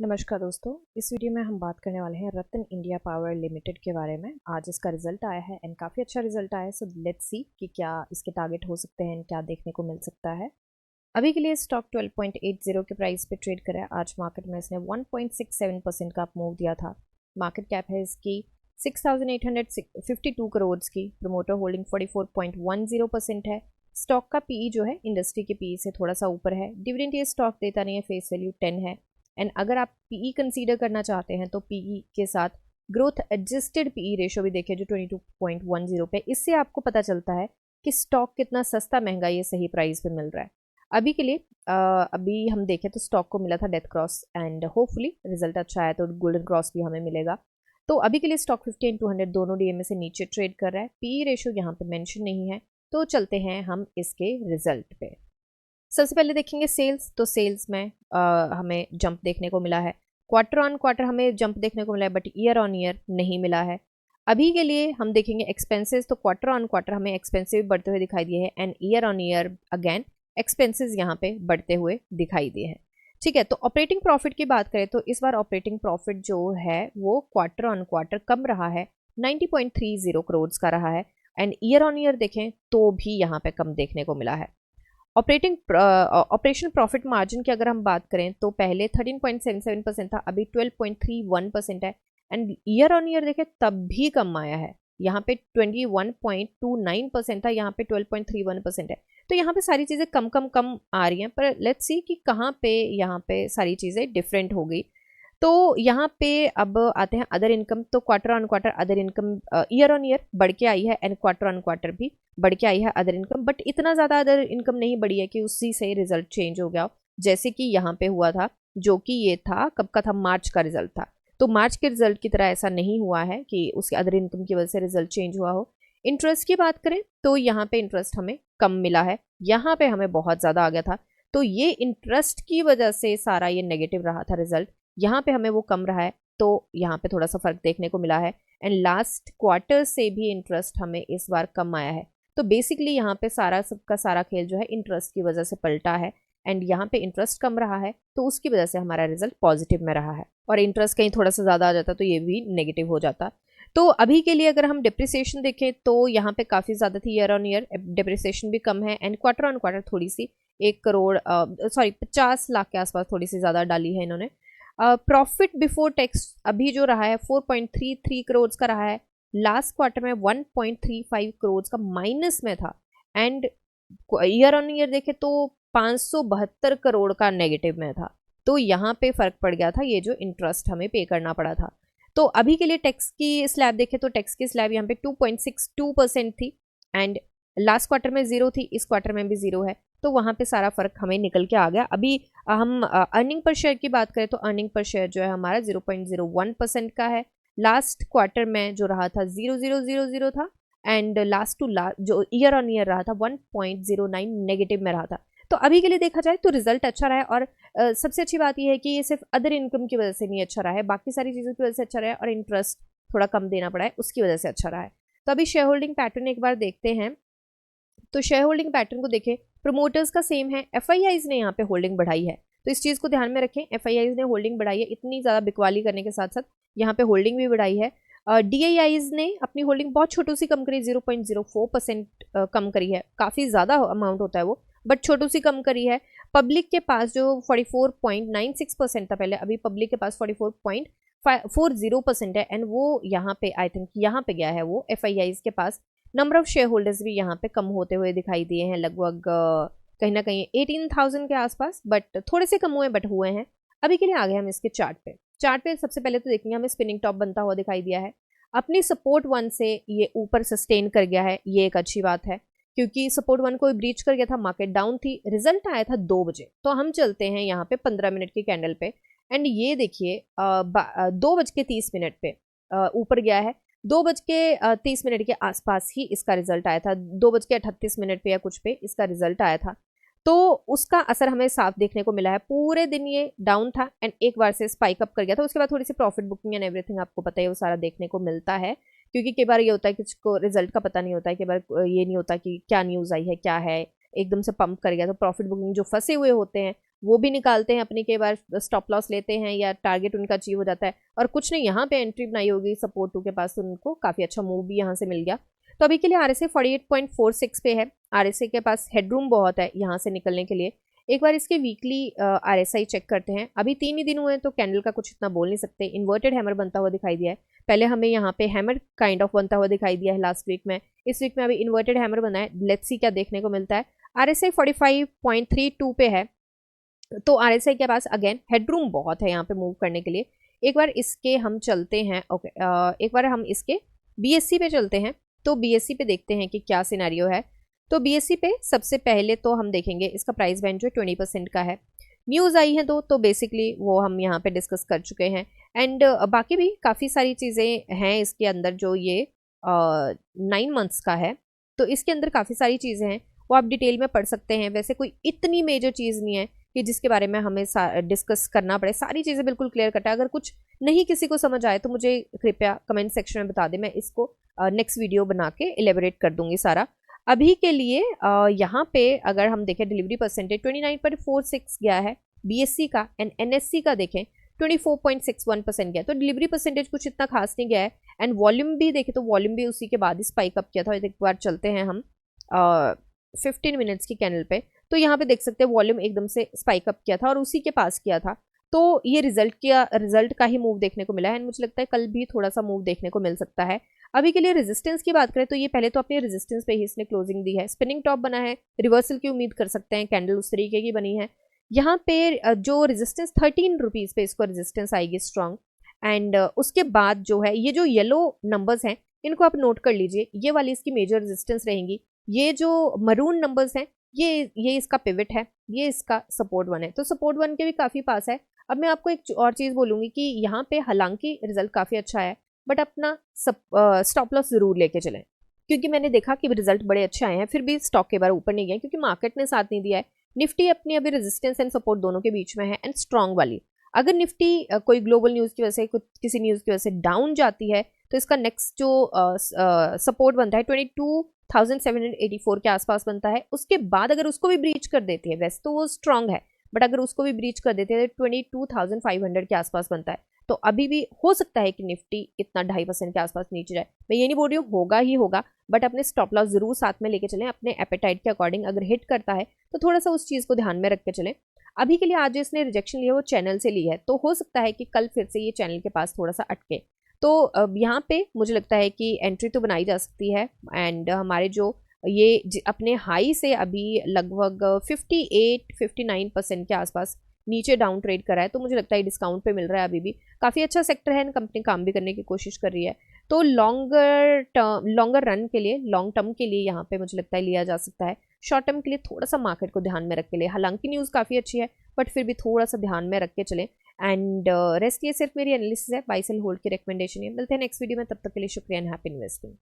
नमस्कार दोस्तों, इस वीडियो में हम बात करने वाले हैं रतन इंडिया पावर लिमिटेड के बारे में। आज इसका रिजल्ट आया है एंड काफ़ी अच्छा रिजल्ट आया है। सो लेट्स सी कि क्या इसके टारगेट हो सकते हैं, क्या देखने को मिल सकता है। अभी के लिए स्टॉक 12.80 के प्राइस पे ट्रेड कर रहा है। आज मार्केट में इसने 1.67% का मूव दिया था। मार्केट कैप है इसकी 6,852 करोड़ की। प्रमोटर होल्डिंग 44.10% है। स्टॉक का पीई जो है इंडस्ट्री के पीई से थोड़ा सा ऊपर है। डिविडेंड ये स्टॉक देता नहीं है, फेस वैल्यू 10 है। एंड अगर आप पीई कंसीडर करना चाहते हैं तो पीई के साथ ग्रोथ एडजस्टेड पीई रेशो भी देखें जो 22.10 पे। इससे आपको पता चलता है कि स्टॉक कितना सस्ता महंगा ये सही प्राइस पे मिल रहा है। अभी के लिए अभी हम देखें तो स्टॉक को मिला था death cross and hopefully result अच्छा है तो गोल्डन क्रॉस भी हमें मिलेगा। तो अभी के लिए स्टॉक 50 एंड 200 दोनों डीएमए से नीचे ट्रेड कर रहा है। पीई रेशो यहाँ पे मेंशन नहीं है। तो चलते हैं हम इसके रिजल्ट पे। सबसे पहले देखेंगे सेल्स। तो सेल्स में हमें जंप देखने को मिला है। क्वार्टर ऑन क्वार्टर हमें जंप देखने को मिला है बट ईयर ऑन ईयर नहीं मिला है। अभी के लिए हम देखेंगे एक्सपेंसेस। तो क्वार्टर ऑन क्वार्टर हमें एक्सपेंसिव बढ़ते हुए दिखाई दिए हैं and year on year again expenses यहाँ पे बढ़ते हुए दिखाई दिए हैं। ठीक है, तो ऑपरेटिंग प्रॉफिट की बात करें तो इस बार ऑपरेटिंग प्रॉफिट जो है वो क्वार्टर ऑन क्वार्टर कम रहा है, 90.30 करोड़ का रहा है। एंड ईयर ऑन ईयर देखें तो भी यहाँ पे कम देखने को मिला है। ऑपरेशन प्रॉफिट मार्जिन की अगर हम बात करें तो पहले 13.77% था, अभी 12.31% है। एंड ईयर ऑन ईयर देखें तब भी कम आया है। यहाँ पे 21.29% था, यहाँ पे 12.31% है। तो यहाँ पे सारी चीज़ें कम कम कम आ रही हैं, पर लेट्स सी कि कहाँ पे यहाँ पे सारी चीज़ें डिफरेंट हो गई। तो यहाँ पे अब आते हैं अदर इनकम। तो quarter on quarter other income year on year बढ़ के आई है एंड क्वार्टर ऑन क्वार्टर भी बढ़ के आई है अदर इनकम, बट इतना ज़्यादा अदर इनकम नहीं बढ़ी है कि उसी से रिजल्ट चेंज हो गया हो, जैसे कि यहाँ पे हुआ था। जो कि ये था कब का था, मार्च का रिजल्ट था। तो मार्च के रिजल्ट की तरह ऐसा नहीं हुआ है कि उसके अदर इनकम की वजह से रिजल्ट चेंज हुआ हो। इंटरेस्ट की बात करें तो यहाँ पे इंटरेस्ट हमें कम मिला है, यहाँ पे हमें बहुत ज़्यादा आ गया था। तो ये इंटरेस्ट की वजह से सारा ये नेगेटिव रहा था रिजल्ट। यहाँ पे हमें वो कम रहा है, तो यहाँ पे थोड़ा सा फर्क देखने को मिला है। एंड लास्ट क्वार्टर से भी इंटरेस्ट हमें इस बार कम आया है। तो बेसिकली यहाँ पे सारा सबका सारा खेल जो है इंटरेस्ट की वजह से पलटा है। एंड यहाँ पे इंटरेस्ट कम रहा है तो उसकी वजह से हमारा रिजल्ट पॉजिटिव में रहा है। और इंटरेस्ट कहीं थोड़ा सा ज़्यादा आ जाता तो ये भी नेगेटिव हो जाता। तो अभी के लिए अगर हम डिप्रिसिएशन देखें तो यहाँ पे काफ़ी ज़्यादा थी, ईयर ऑन ईयर डिप्रिसिएशन भी कम है एंड क्वार्टर ऑन क्वार्टर थोड़ी सी 1 करोड़ 50 लाख के आसपास थोड़ी सी ज़्यादा डाली है इन्होंने। प्रॉफिट बिफोर टैक्स अभी जो रहा है 4.33 करोड़ का रहा है। लास्ट क्वार्टर में 1.35 करोड़ का माइनस में था एंड ईयर ऑन ईयर देखे तो 572 करोड़ का नेगेटिव में था। तो यहाँ पे फर्क पड़ गया था, ये जो इंटरेस्ट हमें पे करना पड़ा था। तो अभी के लिए टैक्स की स्लैब देखे तो टैक्स की स्लैब यहाँ पे 2.62% थी एंड लास्ट क्वार्टर में 0 थी, इस क्वार्टर में भी 0 है। तो वहाँ पे सारा फर्क हमें निकल के आ गया। अभी हम अर्निंग पर शेयर की बात करें तो अर्निंग पर शेयर जो है हमारा 0.01% का है। लास्ट क्वार्टर में जो रहा था 0.000 था एंड लास्ट टू लास्ट जो ईयर ऑन ईयर रहा था 1.09 नेगेटिव में रहा था। तो अभी के लिए देखा जाए तो रिजल्ट अच्छा रहा है। और सबसे अच्छी बात यह है कि ये सिर्फ अदर इनकम की वजह से नहीं अच्छा रहा है, बाकी सारी चीज़ों की वजह से अच्छा रहा है और इंटरेस्ट थोड़ा कम देना पड़ा है उसकी वजह से अच्छा रहा है। तो अभी शेयर होल्डिंग पैटर्न एक बार देखते हैं। तो शेयर होल्डिंग पैटर्न को देखें, प्रमोटर्स का सेम है, एफआईआईज ने यहाँ पे होल्डिंग बढ़ाई है। तो इस चीज़ को ध्यान में रखें, एफआईआईज ने होल्डिंग बढ़ाई है, इतनी ज़्यादा बिकवाली करने के साथ साथ यहाँ पे होल्डिंग भी बढ़ाई है। डीआईआईज ने अपनी होल्डिंग बहुत छोटू सी कम करी, 0.04% कम करी है। काफ़ी ज़्यादा अमाउंट होता है वो, बट छोटू सी कम करी है। पब्लिक के पास जो 44.96% था पहले, अभी पब्लिक के पास 44.40% है एंड वो यहाँ पे आई थिंक यहाँ पे गया है वो एफआईआईज के पास। नंबर ऑफ शेयर होल्डर्स भी यहाँ पे कम होते हुए दिखाई दिए हैं, लगभग कहीं ना कहीं 18,000 के आसपास, बट थोड़े से कम हुए बट हुए हैं। अभी के लिए आ गए हम इसके चार्ट पे। चार्ट पे सबसे पहले तो देखेंगे हमें स्पिनिंग टॉप बनता हुआ दिखाई दिया है। अपनी सपोर्ट 1 से ये ऊपर सस्टेन कर गया है, ये एक अच्छी बात है क्योंकि सपोर्ट 1 को ब्रीच कर गया था, मार्केट डाउन थी। रिजल्ट आया था 2 बजे। तो हम चलते हैं यहाँ पे 15 मिनट की कैंडल पे एंड ये देखिए 2:30 पे ऊपर गया है। 2:30 के आसपास ही इसका रिजल्ट आया था, 2:38 पे या कुछ पे इसका रिजल्ट आया था। तो उसका असर हमें साफ देखने को मिला है। पूरे दिन ये डाउन था एंड एक बार से स्पाइक अप कर गया था, उसके बाद थोड़ी सी प्रॉफिट बुकिंग एंड एवरीथिंग आपको पता है वो सारा देखने को मिलता है। क्योंकि कई बार ये होता है कि किसको रिजल्ट का पता नहीं होता है, कई बार ये नहीं होता कि क्या न्यूज़ आई है क्या है, एकदम से पंप कर गया तो प्रॉफिट बुकिंग जो फंसे हुए होते हैं वो भी निकालते हैं अपनी, कई बार स्टॉप लॉस लेते हैं या टारगेट उनका अचीव हो जाता है और कुछ नहीं यहाँ पे एंट्री बनाई होगी सपोर्ट 2 के पास, तो उनको काफ़ी अच्छा मूव भी यहाँ से मिल गया। तो अभी के लिए RSI 48.46 पे है। RSI के पास हेडरूम बहुत है यहाँ से निकलने के लिए। एक बार इसके वीकली RSI चेक करते हैं। अभी 3 ही दिन हुए हैं तो कैंडल का कुछ इतना बोल नहीं सकते। इन्वर्टेड हैमर बनता हुआ दिखाई दिया है। पहले हमें यहाँ पे हैमर काइंड ऑफ बनता हुआ दिखाई दिया है लास्ट वीक में। इस वीक में अभी इन्वर्टेड हैमर बना है। लेट्स सी क्या देखने को मिलता है। RSI 45.32 पे है, तो RSI के पास अगेन हेडरूम बहुत है यहाँ पे मूव करने के लिए। एक बार इसके हम चलते हैं, ओके एक बार हम इसके BSC पे चलते हैं। तो BSC पे देखते हैं कि क्या सिनेरियो है। तो BSC पे सबसे पहले तो हम देखेंगे इसका प्राइस बैंड जो 20% का है। न्यूज़ आई है तो बेसिकली वो हम यहाँ पे डिस्कस कर चुके हैं। एंड बाकी भी काफ़ी सारी चीज़ें हैं इसके अंदर जो ये 9 मंथ्स का है, तो इसके अंदर काफ़ी सारी चीज़ें हैं, वो आप डिटेल में पढ़ सकते हैं। वैसे कोई इतनी मेजर चीज़ नहीं है कि जिसके बारे में हमें डिस्कस करना पड़े। सारी चीज़ें बिल्कुल क्लियर कट है। अगर कुछ नहीं किसी को समझ आए तो मुझे कृपया कमेंट सेक्शन में बता दें, मैं इसको नेक्स्ट वीडियो बना के एलेबोरेट कर दूंगी सारा। अभी के लिए यहाँ पे अगर हम देखें डिलीवरी परसेंटेज 29.46 गया है BSC का, एंड NSC का देखें 24.61% गया। तो डिलीवरी परसेंटेज कुछ इतना खास नहीं गया है। एंड वॉल्यूम भी देखें तो वॉल्यूम भी उसी के बाद ही स्पाइक अप किया था। एक बार चलते हैं हम 15 मिनट्स की कैंडल पे, तो यहाँ पे देख सकते हैं वॉल्यूम एकदम से स्पाइक अप किया था और उसी के पास किया था। तो ये रिजल्ट का ही मूव देखने को मिला है। एंड मुझे लगता है कल भी थोड़ा सा मूव देखने को मिल सकता है। अभी के लिए रेजिस्टेंस की बात करें तो ये पहले तो अपने रेजिस्टेंस पे ही इसने क्लोजिंग दी है। स्पिनिंग टॉप बना है, रिवर्सल की उम्मीद कर सकते हैं। कैंडल उस तरीके की बनी है। यहाँ पे जो रेजिस्टेंस 13 रुपीज़ पे इसको रेजिस्टेंस आएगी स्ट्रॉन्ग। एंड उसके बाद जो है ये जो येलो नंबर्स हैं इनको आप नोट कर लीजिए, ये वाली इसकी मेजर रेजिस्टेंस रहेंगी। ये जो मरून नंबर्स हैं ये इसका पिवट है, ये इसका सपोर्ट 1 है। तो सपोर्ट 1 के भी काफ़ी पास है। अब मैं आपको एक और चीज़ बोलूँगी कि यहाँ पे हालांकि रिजल्ट काफ़ी अच्छा है, बट अपना स्टॉप लॉस ज़रूर लेके चलें, क्योंकि मैंने देखा कि रिजल्ट बड़े अच्छे आए हैं फिर भी स्टॉक के बार ऊपर नहीं गए क्योंकि मार्केट ने साथ नहीं दिया है। निफ्टी अपनी अभी रेजिस्टेंस एंड सपोर्ट दोनों के बीच में है, एंड स्ट्रॉन्ग वाली। अगर निफ्टी कोई ग्लोबल न्यूज़ की वजह से किसी न्यूज़ की वजह से डाउन जाती है तो इसका नेक्स्ट जो सपोर्ट बनता है 22,784 के आसपास बनता है। उसके बाद अगर उसको भी ब्रीच कर देती है, वैसे तो वो स्ट्रांग है, बट अगर उसको भी ब्रीच कर देते हैं तो 22,500 के आसपास बनता है। तो अभी भी हो सकता है कि निफ्टी इतना 2.5% के आसपास नीचे जाए। मैं ये नहीं बोल रही हूँ होगा ही होगा, बट अपने स्टॉप लॉस जरूर साथ में लेके चलें अपने एपेटाइट के अकॉर्डिंग। अगर हिट करता है तो थोड़ा सा उस चीज़ को ध्यान में रख के चलें। अभी के लिए आज जो इसने रिजेक्शन लिया वो चैनल से ली है, तो हो सकता है कि कल फिर से ये चैनल के पास थोड़ा सा अटके। तो यहाँ पे मुझे लगता है कि एंट्री तो बनाई जा सकती है। एंड हमारे जो ये अपने हाई से अभी लगभग 58-59% के आसपास नीचे डाउन ट्रेड करा है, तो मुझे लगता है डिस्काउंट पे मिल रहा है। अभी भी काफ़ी अच्छा सेक्टर है, कंपनी काम भी करने की कोशिश कर रही है। तो लॉन्गर रन के लिए, लॉन्ग टर्म के लिए यहाँ पे मुझे लगता है लिया जा सकता है। शॉर्ट टर्म के लिए थोड़ा सा मार्केट को ध्यान में रख के लिए, हालांकि न्यूज़ काफ़ी अच्छी है बट फिर भी थोड़ा सा ध्यान में रख के चलें। एंड रेस्ट ये सिर्फ मेरी एनालिसिस है, बाय सेल होल्ड की रिकमेंडेशन है। मिलते हैं नेक्स्ट वीडियो में, तब तक के लिए शुक्रिया एंड हैप्पी इन्वेस्टिंग।